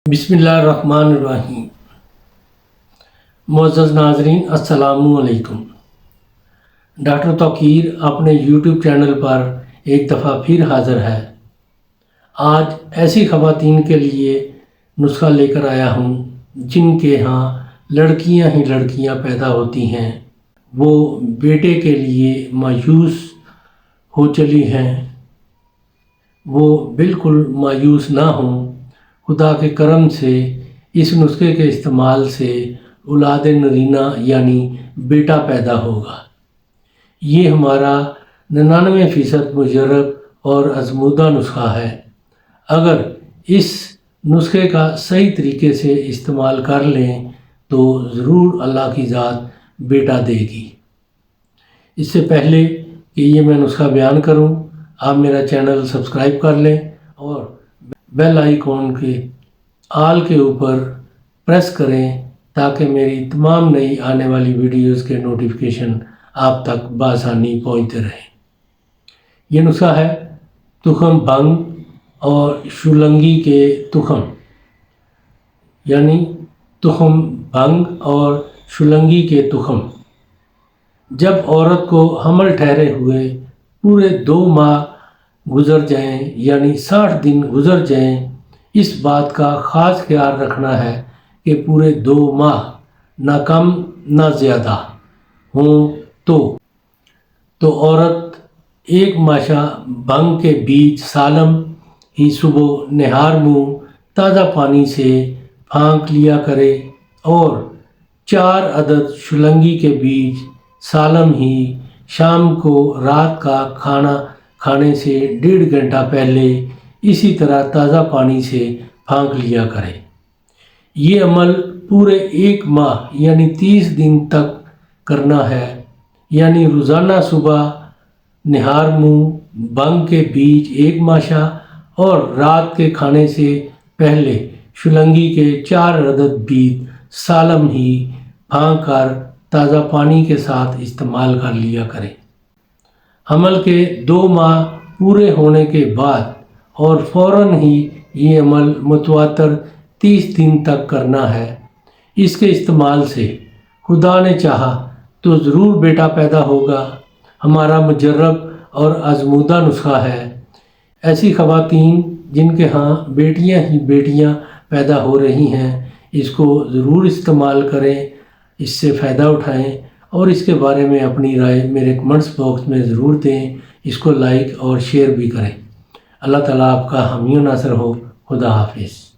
बिस्मिल्लाहिर्रहमानिर्रहीम। मुअज़्ज़ज़ नाज़रीन, अस्सलामु अलैकुम। डॉक्टर तौकीर अपने यूट्यूब चैनल पर एक दफ़ा फिर हाज़िर है। आज ऐसी ख़वातीन के लिए नुस्खा लेकर आया हूँ जिनके यहाँ लड़कियाँ ही लड़कियाँ पैदा होती हैं, वो बेटे के लिए मायूस हो चली हैं। वो बिल्कुल मायूस ना हों, खुदा के करम से इस नुस्खे के इस्तेमाल से औलाद नरीना यानी बेटा पैदा होगा। ये हमारा 99% मुजर्रब और आज़मूदा नुस्खा है। अगर इस नुस्खे का सही तरीके से इस्तेमाल कर लें तो ज़रूर अल्लाह की ज़ात बेटा देगी। इससे पहले कि ये मैं नुस्खा बयान करूं, आप मेरा चैनल सब्सक्राइब कर लें और बेल आइकॉन के आल के ऊपर प्रेस करें ताकि मेरी तमाम नई आने वाली वीडियोस के नोटिफिकेशन आप तक बआसानी पहुंचते रहें। ये नुस्खा है तुखम भंग और शुलंगी के तुखम, यानी तुखम भंग और शुलंगी के तुखम। जब औरत को हमल ठहरे हुए पूरे 2 माह गुज़र जाएं, यानी 60 दिन गुज़र जाएं, इस बात का ख़ास ख्याल रखना है कि पूरे 2 माह ना कम ना ज़्यादा हों तो औरत 1 माशा भंग के बीज सालम ही सुबह निहार मुँह ताज़ा पानी से फाँक लिया करे और 4 अदद शुलंगी के बीज सालम ही शाम को रात का खाना खाने से 1.5 घंटा पहले इसी तरह ताज़ा पानी से फाँक लिया करें। ये अमल पूरे 1 माह यानी 30 दिन तक करना है, यानी रोज़ाना सुबह निहार मुँह भंग के बीज 1 माशा और रात के खाने से पहले शुलंगी के 4 अदद बीज सालम ही फाँक कर ताज़ा पानी के साथ इस्तेमाल कर लिया करें। हमल के 2 माह पूरे होने के बाद और फ़ौरन ही ये अमल मुतवातर 30 दिन तक करना है। इसके इस्तेमाल से खुदा ने चाहा तो ज़रूर बेटा पैदा होगा। हमारा मुजर्रब और आज़मूदा नुस्खा है। ऐसी ख़वातीन जिनके यहाँ बेटियाँ ही बेटियाँ पैदा हो रही हैं, इसको ज़रूर इस्तेमाल करें, इससे फ़ायदा उठाएं और इसके बारे में अपनी राय मेरे कमेंट्स बॉक्स में ज़रूर दें। इसको लाइक और शेयर भी करें। अल्लाह ताला आपका हामी नासर हो। खुदा हाफिज़।